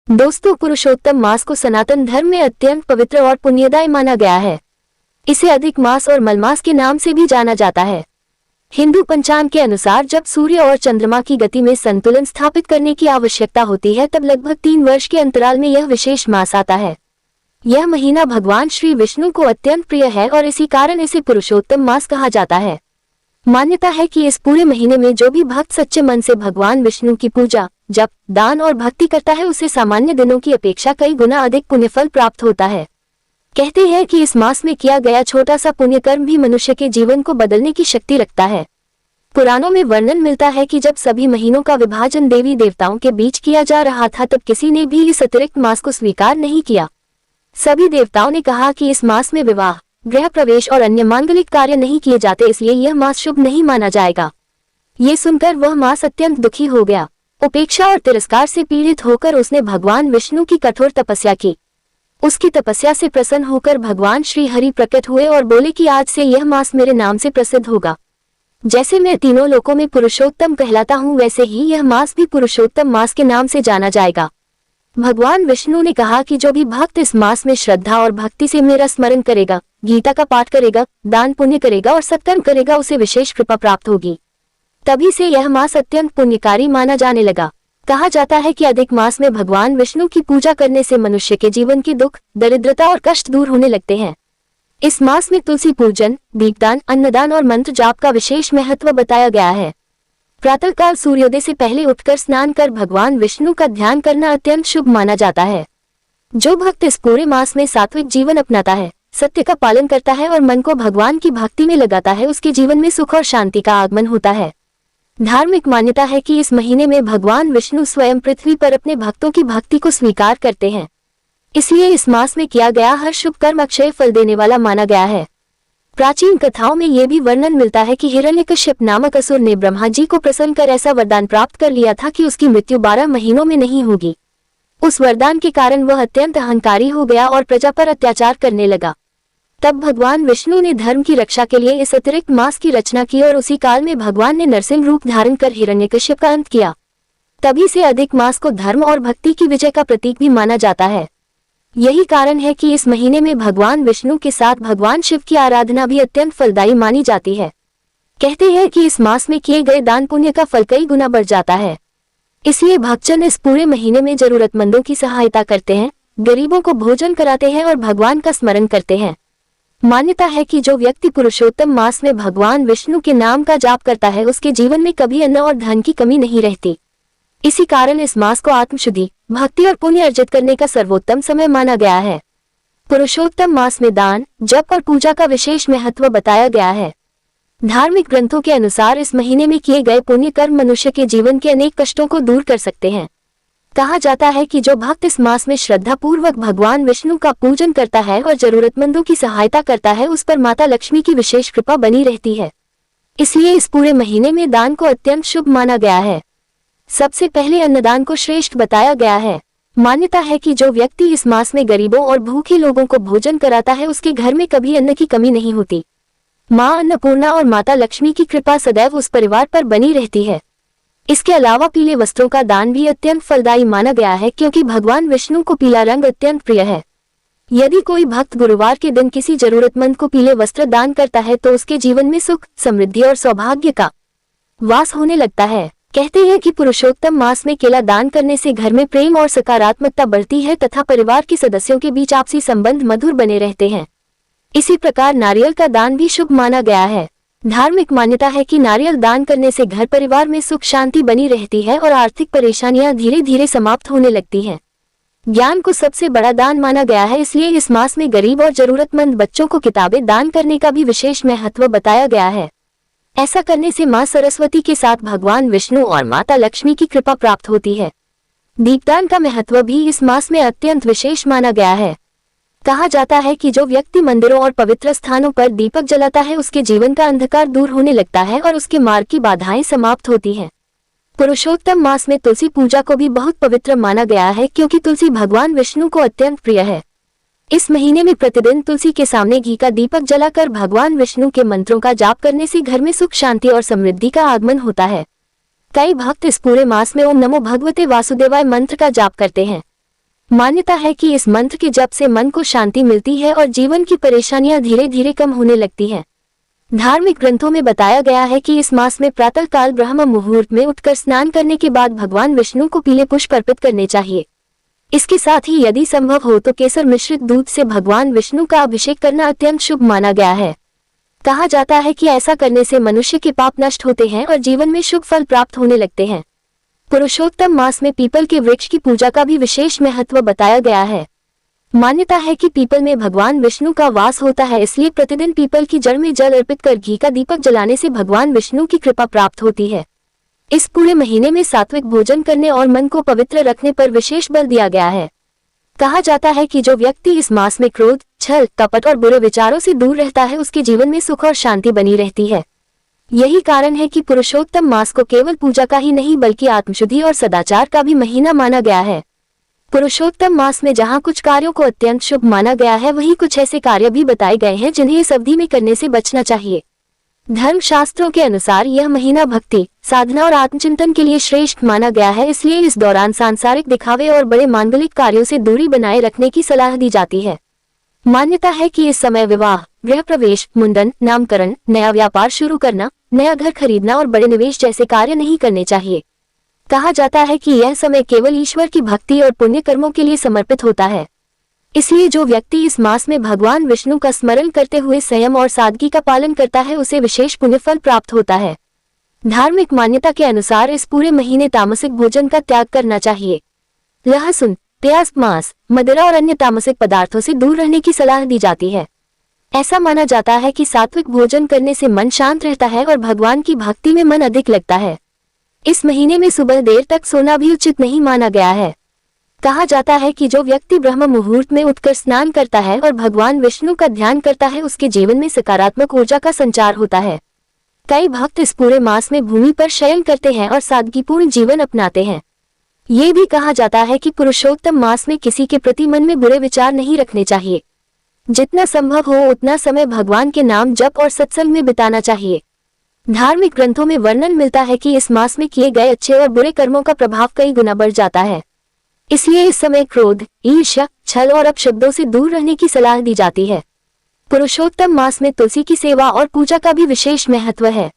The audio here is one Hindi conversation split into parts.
दोस्तों, पुरुषोत्तम मास को सनातन धर्म में अत्यंत पवित्र और पुण्यदायी माना गया है। इसे अधिक मास और मलमास के नाम से भी जाना जाता है। हिंदू पंचांग के अनुसार जब सूर्य और चंद्रमा की गति में संतुलन स्थापित करने की आवश्यकता होती है, तब लगभग 3 वर्ष के अंतराल में यह विशेष मास आता है। यह महीना भगवान श्री विष्णु को अत्यंत प्रिय है और इसी कारण इसे पुरुषोत्तम मास कहा जाता है। मान्यता है कि इस पूरे महीने में जो भी भक्त सच्चे मन से भगवान विष्णु की पूजा, जप, दान और भक्ति करता है, उसे सामान्य दिनों की अपेक्षा कई गुना अधिक पुण्यफल प्राप्त होता है। कहते हैं कि इस मास में किया गया छोटा सा पुण्य कर्म भी मनुष्य के जीवन को बदलने की शक्ति रखता है। पुराणों में वर्णन मिलता है कि जब सभी महीनों का विभाजन देवी देवताओं के बीच किया जा रहा था, तब किसी ने भी इस अतिरिक्त मास को स्वीकार नहीं किया। सभी देवताओं ने कहा कि इस मास में विवाह, गृह प्रवेश और अन्य मांगलिक कार्य नहीं किए जाते, इसलिए यह मास शुभ नहीं माना जाएगा। ये सुनकर वह मास अत्यंत दुखी हो गया। उपेक्षा और तिरस्कार से पीड़ित होकर उसने भगवान विष्णु की कठोर तपस्या की। उसकी तपस्या से प्रसन्न होकर भगवान श्री हरि प्रकट हुए और बोले कि आज से यह मास मेरे नाम से प्रसिद्ध होगा। जैसे मैं तीनों लोकों में पुरुषोत्तम कहलाता हूँ, वैसे ही यह मास भी पुरुषोत्तम मास के नाम से जाना जाएगा। भगवान विष्णु ने कहा कि जो भी भक्त इस मास में श्रद्धा और भक्ति से मेरा स्मरण करेगा, गीता का पाठ करेगा, दान पुण्य करेगा और सत्कर्म करेगा, उसे विशेष कृपा प्राप्त होगी। तभी से यह मास अत्यंत पुण्यकारी माना जाने लगा। कहा जाता है कि अधिक मास में भगवान विष्णु की पूजा करने से मनुष्य के जीवन के दुख, दरिद्रता और कष्ट दूर होने लगते हैं। इस मास में तुलसी पूजन, दीपदान, अन्नदान और मंत्र जाप का विशेष महत्व बताया गया है। प्रातःकाल सूर्योदय से पहले उठकर स्नान कर भगवान विष्णु का ध्यान करना अत्यंत शुभ माना जाता है। जो भक्त इस पूरे मास में सात्विक जीवन अपनाता है, सत्य का पालन करता है और मन को भगवान की भक्ति में लगाता है, उसके जीवन में सुख और शांति का आगमन होता है। धार्मिक मान्यता है कि इस महीने में भगवान विष्णु स्वयं पृथ्वी पर अपने भक्तों की भक्ति को स्वीकार करते हैं। इसलिए इस मास में किया गया हर शुभ कर्म अक्षय फल देने वाला माना गया है। प्राचीन कथाओं में यह भी वर्णन मिलता है कि हिरण्यकश्यप नामक असुर ने ब्रह्मा जी को प्रसन्न कर ऐसा वरदान प्राप्त कर लिया था कि उसकी मृत्यु 12 महीनों में नहीं होगी। उस वरदान के कारण वह अत्यंत अहंकारी हो गया और प्रजा पर अत्याचार करने लगा। तब भगवान विष्णु ने धर्म की रक्षा के लिए इस अतिरिक्त मास की रचना की और उसी काल में भगवान ने नरसिंह रूप धारण कर हिरण्यकश्यप का अंत किया। तभी से अधिक मास को धर्म और भक्ति की विजय का प्रतीक भी माना जाता है। यही कारण है कि इस महीने में भगवान विष्णु के साथ भगवान शिव की आराधना भी अत्यंत फलदायी मानी जाती है। कहते हैं कि इस मास में किए गए दान पुण्य का फल कई गुना बढ़ जाता है। इसलिए भक्तजन इस पूरे महीने में जरूरतमंदों की सहायता करते हैं, गरीबों को भोजन कराते हैं और भगवान का स्मरण करते हैं। मान्यता है कि जो व्यक्ति पुरुषोत्तम मास में भगवान विष्णु के नाम का जाप करता है, उसके जीवन में कभी अन्न और धन की कमी नहीं रहती। इसी कारण इस मास को आत्मशुद्धि, भक्ति और पुण्य अर्जित करने का सर्वोत्तम समय माना गया है। पुरुषोत्तम मास में दान, जप और पूजा का विशेष महत्व बताया गया है। धार्मिक ग्रंथों के अनुसार इस महीने में किए गए पुण्य कर्म मनुष्य के जीवन के अनेक कष्टों को दूर कर सकते हैं। कहा जाता है कि जो भक्त इस मास में श्रद्धा पूर्वक भगवान विष्णु का पूजन करता है और जरूरतमंदों की सहायता करता है, उस पर माता लक्ष्मी की विशेष कृपा बनी रहती है। इसलिए इस पूरे महीने में दान को अत्यंत शुभ माना गया है। सबसे पहले अन्नदान को श्रेष्ठ बताया गया है। मान्यता है कि जो व्यक्ति इस मास में गरीबों और भूखे लोगों को भोजन कराता है, उसके घर में कभी अन्न की कमी नहीं होती। माँ अन्नपूर्णा और माता लक्ष्मी की कृपा सदैव उस परिवार पर बनी रहती है। इसके अलावा पीले वस्त्रों का दान भी अत्यंत फलदायी माना गया है, क्योंकि भगवान विष्णु को पीला रंग अत्यंत प्रिय है। यदि कोई भक्त गुरुवार के दिन किसी जरूरतमंद को पीले वस्त्र दान करता है, तो उसके जीवन में सुख, समृद्धि और सौभाग्य का वास होने लगता है। कहते हैं कि पुरुषोत्तम मास में केला दान करने से घर में प्रेम और सकारात्मकता बढ़ती है तथा परिवार के सदस्यों के बीच आपसी संबंध मधुर बने रहते हैं। इसी प्रकार नारियल का दान भी शुभ माना गया है। धार्मिक मान्यता है कि नारियल दान करने से घर परिवार में सुख शांति बनी रहती है और आर्थिक परेशानियां धीरे धीरे समाप्त होने लगती हैं। ज्ञान को सबसे बड़ा दान माना गया है, इसलिए इस मास में गरीब और जरूरतमंद बच्चों को किताबें दान करने का भी विशेष महत्व बताया गया है। ऐसा करने से माँ सरस्वती के साथ भगवान विष्णु और माता लक्ष्मी की कृपा प्राप्त होती है। दीपदान का महत्व भी इस मास में अत्यंत विशेष माना गया है। कहा जाता है कि जो व्यक्ति मंदिरों और पवित्र स्थानों पर दीपक जलाता है, उसके जीवन का अंधकार दूर होने लगता है और उसके मार्ग की बाधाएं समाप्त होती हैं। पुरुषोत्तम मास में तुलसी पूजा को भी बहुत पवित्र माना गया है, क्योंकि तुलसी भगवान विष्णु को अत्यंत प्रिय है। इस महीने में प्रतिदिन तुलसी के सामने घी का दीपक जलाकर भगवान विष्णु के मंत्रों का जाप करने से घर में सुख शांति और समृद्धि का आगमन होता है। कई भक्त इस पूरे मास में ओम नमो भगवते वासुदेवाय मंत्र का जाप करते हैं। मान्यता है कि इस मंत्र के जप से मन को शांति मिलती है और जीवन की परेशानियां धीरे धीरे कम होने लगती हैं। धार्मिक ग्रंथों में बताया गया है कि इस मास में प्रातःकाल ब्रह्म मुहूर्त में उठकर स्नान करने के बाद भगवान विष्णु को पीले पुष्प अर्पित करने चाहिए। इसके साथ ही यदि संभव हो तो केसर मिश्रित दूध से भगवान विष्णु का अभिषेक करना अत्यंत शुभ माना गया है। कहा जाता है कि ऐसा करने से मनुष्य के पाप नष्ट होते हैं और जीवन में शुभ फल प्राप्त होने लगते हैं। पुरुषोत्तम मास में पीपल के वृक्ष की पूजा का भी विशेष महत्व बताया गया है। मान्यता है कि पीपल में भगवान विष्णु का वास होता है, इसलिए प्रतिदिन पीपल की जड़ में जल अर्पित कर घी का दीपक जलाने से भगवान विष्णु की कृपा प्राप्त होती है। इस पूरे महीने में सात्विक भोजन करने और मन को पवित्र रखने पर विशेष बल दिया गया है। कहा जाता है कि जो व्यक्ति इस मास में क्रोध, छल, कपट और बुरे विचारों से दूर रहता है उसके जीवन में सुख और शांति बनी रहती है। यही कारण है कि पुरुषोत्तम मास को केवल पूजा का ही नहीं बल्कि आत्मशुद्धि और सदाचार का भी महीना माना गया है। पुरुषोत्तम मास में जहाँ कुछ कार्यों को अत्यंत शुभ माना गया है, वहीं कुछ ऐसे कार्य भी बताए गए हैं जिन्हें इस अवधि में करने से बचना चाहिए। धर्म शास्त्रों के अनुसार यह महीना भक्ति, साधना और आत्मचिंतन के लिए श्रेष्ठ माना गया है, इसलिए इस दौरान सांसारिक दिखावे और बड़े मांगलिक कार्यों से दूरी बनाए रखने की सलाह दी जाती है। मान्यता है कि इस समय विवाह, गृह प्रवेश, मुंडन, नामकरण, नया व्यापार शुरू करना, नया घर खरीदना और बड़े निवेश जैसे कार्य नहीं करने चाहिए। कहा जाता है कि यह समय केवल ईश्वर की भक्ति और पुण्य कर्मों के लिए समर्पित होता है। इसलिए जो व्यक्ति इस मास में भगवान विष्णु का स्मरण करते हुए संयम और सादगी का पालन करता है उसे विशेष पुण्य फल प्राप्त होता है। धार्मिक मान्यता के अनुसार इस पूरे महीने तामसिक भोजन का त्याग करना चाहिए। लहसुन, प्याज, मांस, मदिरा और अन्य तामसिक पदार्थों से दूर रहने की सलाह दी जाती है। ऐसा माना जाता है कि सात्विक भोजन करने से मन शांत रहता है और भगवान की भक्ति में मन अधिक लगता है। इस महीने में सुबह देर तक सोना भी उचित नहीं माना गया है। कहा जाता है कि जो व्यक्ति ब्रह्म मुहूर्त में उठकर स्नान करता है और भगवान विष्णु का ध्यान करता है उसके जीवन में सकारात्मक ऊर्जा का संचार होता है। कई भक्त इस पूरे मास में भूमि पर शयन करते हैं और सादगीपूर्ण जीवन अपनाते हैं। ये भी कहा जाता है कि पुरुषोत्तम मास में किसी के प्रति मन में बुरे विचार नहीं रखने चाहिए। जितना संभव हो उतना समय भगवान के नाम जप और सत्संग में बिताना चाहिए। धार्मिक ग्रंथों में वर्णन मिलता है कि इस मास में किए गए अच्छे और बुरे कर्मों का प्रभाव कई गुना बढ़ जाता है। इसलिए इस समय क्रोध, ईर्ष्या, छल और अपशब्दों से दूर रहने की सलाह दी जाती है। पुरुषोत्तम मास में तुलसी की सेवा और पूजा का भी विशेष महत्व है।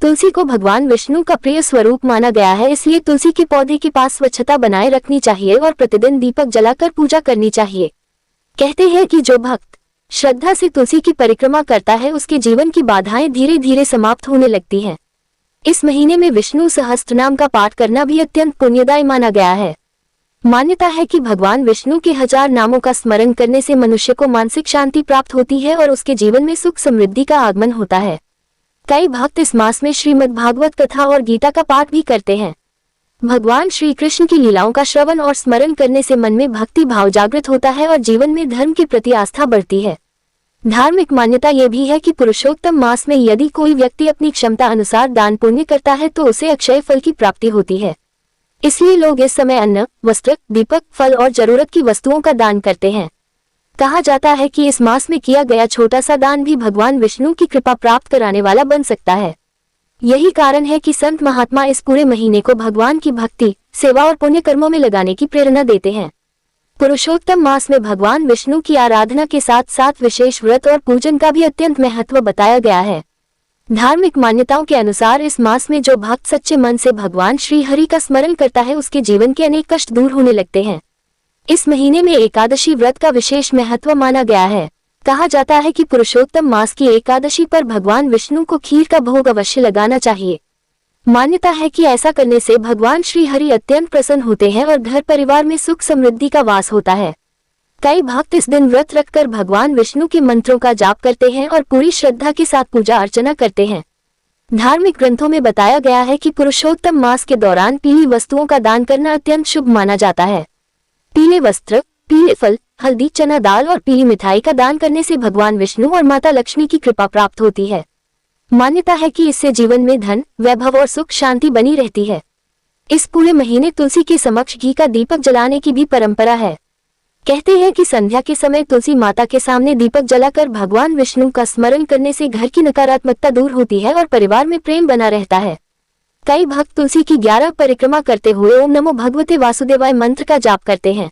तुलसी को भगवान विष्णु का प्रिय स्वरूप माना गया है, इसलिए तुलसी के पौधे के पास स्वच्छता बनाए रखनी चाहिए और प्रतिदिन दीपक जलाकर पूजा करनी चाहिए। कहते हैं कि जो भक्त श्रद्धा से तुलसी की परिक्रमा करता है उसके जीवन की बाधाएं धीरे धीरे समाप्त होने लगती हैं। इस महीने में विष्णु सहस्त्रनाम का पाठ करना भी अत्यंत पुण्यदायी माना गया है। मान्यता है कि भगवान विष्णु के 1000 नामों का स्मरण करने से मनुष्य को मानसिक शांति प्राप्त होती है और उसके जीवन में सुख समृद्धि का आगमन होता है। कई भक्त इस मास में श्रीमद् भागवत कथा और गीता का पाठ भी करते हैं। भगवान श्री कृष्ण की लीलाओं का श्रवण और स्मरण करने से मन में भक्ति भाव जागृत होता है और जीवन में धर्म के प्रति आस्था बढ़ती है। धार्मिक मान्यता यह भी है कि पुरुषोत्तम मास में यदि कोई व्यक्ति अपनी क्षमता अनुसार दान पुण्य करता है तो उसे अक्षय फल की प्राप्ति होती है। इसलिए लोग इस समय अन्न, वस्त्र, दीपक, फल और जरूरत की वस्तुओं का दान करते हैं। कहा जाता है कि इस मास में किया गया छोटा सा दान भी भगवान विष्णु की कृपा प्राप्त कराने वाला बन सकता है। यही कारण है कि संत महात्मा इस पूरे महीने को भगवान की भक्ति, सेवा और पुण्य कर्मों में लगाने की प्रेरणा देते हैं। पुरुषोत्तम मास में भगवान विष्णु की आराधना के साथ साथ विशेष व्रत और पूजन का भी अत्यंत महत्व बताया गया है। धार्मिक मान्यताओं के अनुसार इस मास में जो भक्त सच्चे मन से भगवान श्री हरि का स्मरण करता है उसके जीवन के अनेक कष्ट दूर होने लगते हैं। इस महीने में एकादशी व्रत का विशेष महत्व माना गया है। कहा जाता है कि पुरुषोत्तम मास की एकादशी पर भगवान विष्णु को खीर का भोग अवश्य लगाना चाहिए। मान्यता है कि ऐसा करने से भगवान श्री हरि अत्यंत प्रसन्न होते हैं और घर परिवार में सुख समृद्धि का वास होता है। कई भक्त इस दिन व्रत रखकर भगवान विष्णु के मंत्रों का जाप करते हैं और पूरी श्रद्धा के साथ पूजा अर्चना करते हैं। धार्मिक ग्रंथों में बताया गया है कि पुरुषोत्तम मास के दौरान पीली वस्तुओं का दान करना अत्यंत शुभ माना जाता है। पीले वस्त्र, पीले फल, हल्दी, चना दाल और पीली मिठाई का दान करने से भगवान विष्णु और माता लक्ष्मी की कृपा प्राप्त होती है। मान्यता है कि इससे जीवन में धन, वैभव और सुख शांति बनी रहती है। इस पूरे महीने तुलसी के समक्ष घी का दीपक जलाने की भी परंपरा है। कहते हैं कि संध्या के समय तुलसी माता के सामने दीपक जलाकर भगवान विष्णु का स्मरण करने से घर की नकारात्मकता दूर होती है और परिवार में प्रेम बना रहता है। कई भक्त तुलसी की 11 परिक्रमा करते हुए ओम नमो भगवते वासुदेवाय मंत्र का जाप करते हैं।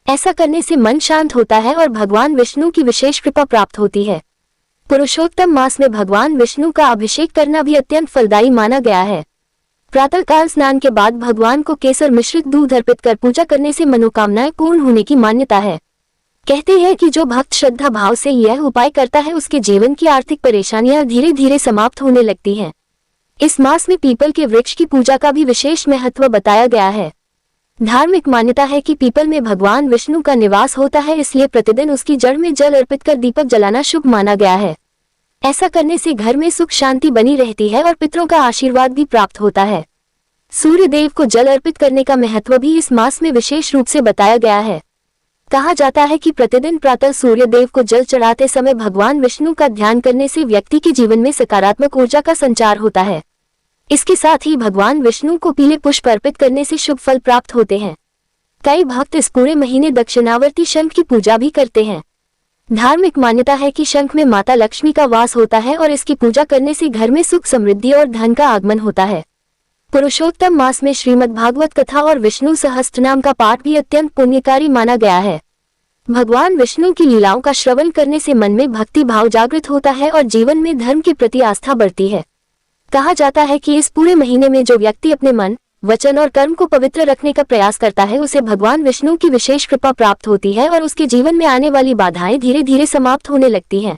ऐसा करने से मन शांत होता है और भगवान विष्णु की विशेष कृपा प्राप्त होती है। पुरुषोत्तम मास में भगवान विष्णु का अभिषेक करना भी अत्यंत फलदायी माना गया है। प्रातःकाल स्नान के बाद भगवान को केसर मिश्रित दूध अर्पित कर पूजा करने से मनोकामनाएं पूर्ण होने की मान्यता है। कहते हैं कि जो भक्त श्रद्धा भाव से यह उपाय करता है उसके जीवन की आर्थिक परेशानियां धीरे धीरे समाप्त होने लगती हैं। इस मास में पीपल के वृक्ष की पूजा का भी विशेष महत्व बताया गया है। धार्मिक मान्यता है कि पीपल में भगवान विष्णु का निवास होता है, इसलिए प्रतिदिन उसकी जड़ में जल अर्पित कर दीपक जलाना शुभ माना गया है। ऐसा करने से घर में सुख शांति बनी रहती है और पितरों का आशीर्वाद भी प्राप्त होता है। सूर्य देव को जल अर्पित करने का महत्व भी इस मास में विशेष रूप से बताया गया है। कहा जाता है कि प्रतिदिन प्रातः सूर्य देव को जल चढ़ाते समय भगवान विष्णु का ध्यान करने से व्यक्ति के जीवन में सकारात्मक ऊर्जा का संचार होता है। इसके साथ ही भगवान विष्णु को पीले पुष्प अर्पित करने से शुभ फल प्राप्त होते हैं। कई भक्त इस पूरे महीने दक्षिणावर्ती शंख की पूजा भी करते हैं। धार्मिक मान्यता है कि शंख में माता लक्ष्मी का वास होता है और इसकी पूजा करने से घर में सुख समृद्धि और धन का आगमन होता है। पुरुषोत्तम मास में श्रीमद् भागवत कथा और विष्णु सहस्त्रनाम का पाठ भी अत्यंत पुण्यकारी माना गया है। भगवान विष्णु की लीलाओं का श्रवण करने से मन में भक्ति भाव जागृत होता है और जीवन में धर्म के प्रति आस्था बढ़ती है। कहा जाता है कि इस पूरे महीने में जो व्यक्ति अपने मन, वचन और कर्म को पवित्र रखने का प्रयास करता है उसे भगवान विष्णु की विशेष कृपा प्राप्त होती है और उसके जीवन में आने वाली बाधाएं धीरे धीरे समाप्त होने लगती हैं।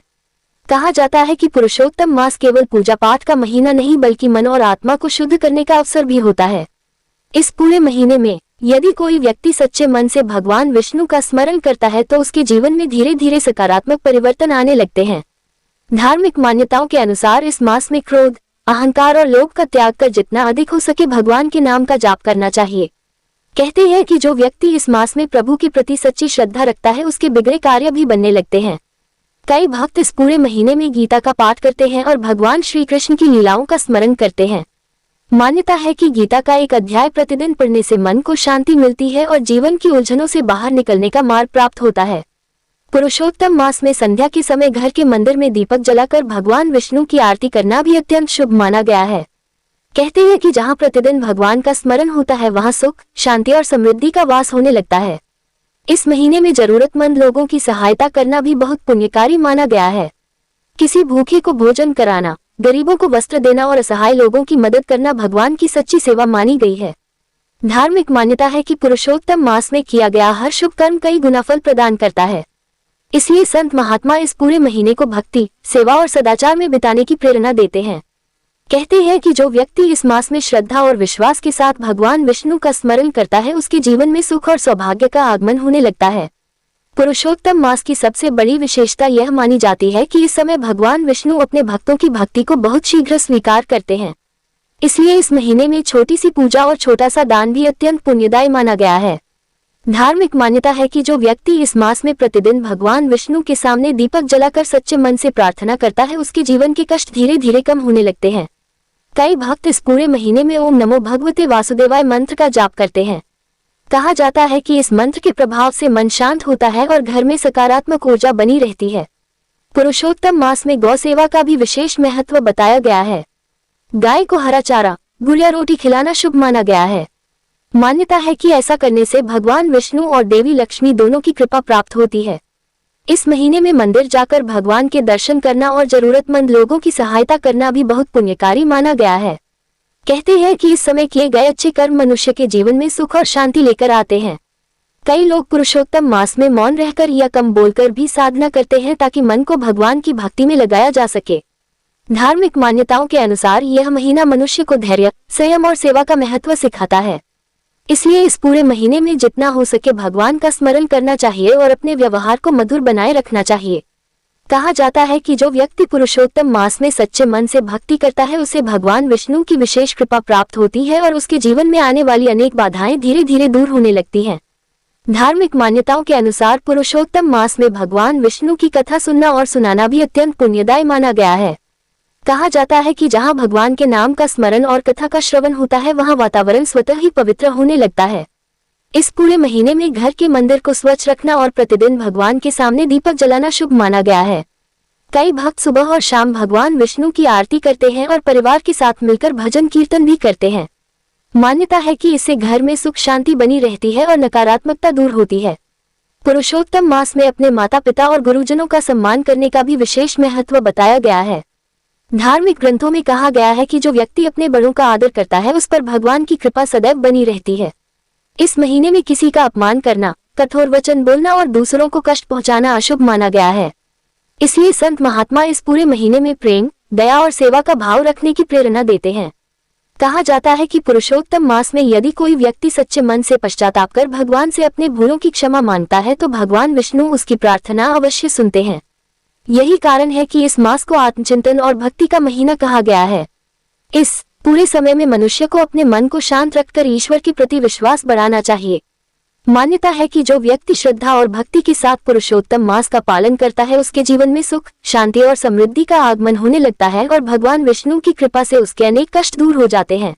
कहा जाता है कि पुरुषोत्तम मास केवल पूजा पाठ का महीना नहीं बल्कि मन और आत्मा को शुद्ध करने का अवसर भी होता है। इस पूरे महीने में यदि कोई व्यक्ति सच्चे मन से भगवान विष्णु का स्मरण करता है तो उसके जीवन में धीरे धीरे सकारात्मक परिवर्तन आने लगते हैं। धार्मिक मान्यताओं के अनुसार इस मास में क्रोध, अहंकार और लोभ का त्याग कर जितना अधिक हो सके भगवान के नाम का जाप करना चाहिए। कहते हैं कि जो व्यक्ति इस मास में प्रभु के प्रति सच्ची श्रद्धा रखता है उसके बिगड़े कार्य भी बनने लगते हैं। कई भक्त इस पूरे महीने में गीता का पाठ करते हैं और भगवान श्री कृष्ण की लीलाओं का स्मरण करते हैं। मान्यता है कि गीता का एक अध्याय प्रतिदिन पढ़ने से मन को शांति मिलती है और जीवन की उलझनों से बाहर निकलने का मार्ग प्राप्त होता है। पुरुषोत्तम मास में संध्या के समय घर के मंदिर में दीपक जलाकर भगवान विष्णु की आरती करना भी अत्यंत शुभ माना गया है। कहते हैं कि जहां प्रतिदिन भगवान का स्मरण होता है वहां सुख, शांति और समृद्धि का वास होने लगता है। इस महीने में जरूरतमंद लोगों की सहायता करना भी बहुत पुण्यकारी माना गया है। किसी भूखे को भोजन कराना, गरीबों को वस्त्र देना और असहाय लोगों की मदद करना भगवान की सच्ची सेवा मानी गई है। धार्मिक मान्यता है कि पुरुषोत्तम मास में किया गया हर शुभ कर्म कई गुना फल प्रदान करता है। इसलिए संत महात्मा इस पूरे महीने को भक्ति, सेवा और सदाचार में बिताने की प्रेरणा देते हैं। कहते हैं कि जो व्यक्ति इस मास में श्रद्धा और विश्वास के साथ भगवान विष्णु का स्मरण करता है उसके जीवन में सुख और सौभाग्य का आगमन होने लगता है। पुरुषोत्तम मास की सबसे बड़ी विशेषता यह मानी जाती है कि इस समय भगवान विष्णु अपने भक्तों की भक्ति को बहुत शीघ्र स्वीकार करते हैं। इसलिए इस महीने में छोटी सी पूजा और छोटा सा दान भी अत्यंत पुण्यदायी माना गया है। धार्मिक मान्यता है कि जो व्यक्ति इस मास में प्रतिदिन भगवान विष्णु के सामने दीपक जलाकर सच्चे मन से प्रार्थना करता है उसके जीवन के कष्ट धीरे धीरे कम होने लगते हैं। कई भक्त इस पूरे महीने में ओम नमो भगवते वासुदेवाय मंत्र का जाप करते हैं। कहा जाता है कि इस मंत्र के प्रभाव से मन शांत होता है और घर में सकारात्मक ऊर्जा बनी रहती है। पुरुषोत्तम मास में गौ सेवा का भी विशेष महत्व बताया गया है। गाय को हरा चारा, गुड़ या रोटी खिलाना शुभ माना गया है। मान्यता है कि ऐसा करने से भगवान विष्णु और देवी लक्ष्मी दोनों की कृपा प्राप्त होती है। इस महीने में मंदिर जाकर भगवान के दर्शन करना और जरूरतमंद लोगों की सहायता करना भी बहुत पुण्यकारी माना गया है। कहते हैं कि इस समय किए गए अच्छे कर्म मनुष्य के जीवन में सुख और शांति लेकर आते हैं। कई लोग पुरुषोत्तम मास में मौन रहकर या कम बोलकर भी साधना करते हैं ताकि मन को भगवान की भक्ति में लगाया जा सके। धार्मिक मान्यताओं के अनुसार यह महीना मनुष्य को धैर्य, संयम और सेवा का महत्व सिखाता है। इसलिए इस पूरे महीने में जितना हो सके भगवान का स्मरण करना चाहिए और अपने व्यवहार को मधुर बनाए रखना चाहिए। कहा जाता है कि जो व्यक्ति पुरुषोत्तम मास में सच्चे मन से भक्ति करता है उसे भगवान विष्णु की विशेष कृपा प्राप्त होती है और उसके जीवन में आने वाली अनेक बाधाएं धीरे धीरे दूर होने लगती हैं। धार्मिक मान्यताओं के अनुसार पुरुषोत्तम मास में भगवान विष्णु की कथा सुनना और सुनाना भी अत्यंत पुण्यदायी माना गया है। कहा जाता है कि जहां भगवान के नाम का स्मरण और कथा का श्रवण होता है वहां वातावरण स्वतः ही पवित्र होने लगता है। इस पूरे महीने में घर के मंदिर को स्वच्छ रखना और प्रतिदिन भगवान के सामने दीपक जलाना शुभ माना गया है। कई भक्त सुबह और शाम भगवान विष्णु की आरती करते हैं और परिवार के साथ मिलकर भजन कीर्तन भी करते हैं। मान्यता है कि इससे घर में सुख शांति बनी रहती है और नकारात्मकता दूर होती है। पुरुषोत्तम मास में अपने माता पिता और गुरुजनों का सम्मान करने का भी विशेष महत्व बताया गया है। धार्मिक ग्रंथों में कहा गया है कि जो व्यक्ति अपने बड़ों का आदर करता है उस पर भगवान की कृपा सदैव बनी रहती है। इस महीने में किसी का अपमान करना, कठोर वचन बोलना और दूसरों को कष्ट पहुंचाना अशुभ माना गया है। इसलिए संत महात्मा इस पूरे महीने में प्रेम, दया और सेवा का भाव रखने की प्रेरणा देते हैं। कहा जाता है कि पुरुषोत्तम मास में यदि कोई व्यक्ति सच्चे मन से पश्चाताप कर भगवान से अपने भूलों की क्षमा मांगता है तो भगवान विष्णु उसकी प्रार्थना अवश्य सुनते हैं। यही कारण है कि इस मास को आत्मचिंतन और भक्ति का महीना कहा गया है। इस पूरे समय में मनुष्य को अपने मन को शांत रखकर ईश्वर के प्रति विश्वास बढ़ाना चाहिए। मान्यता है कि जो व्यक्ति श्रद्धा और भक्ति के साथ पुरुषोत्तम मास का पालन करता है उसके जीवन में सुख, शांति और समृद्धि का आगमन होने लगता है और भगवान विष्णु की कृपा से उसके अनेक कष्ट दूर हो जाते हैं।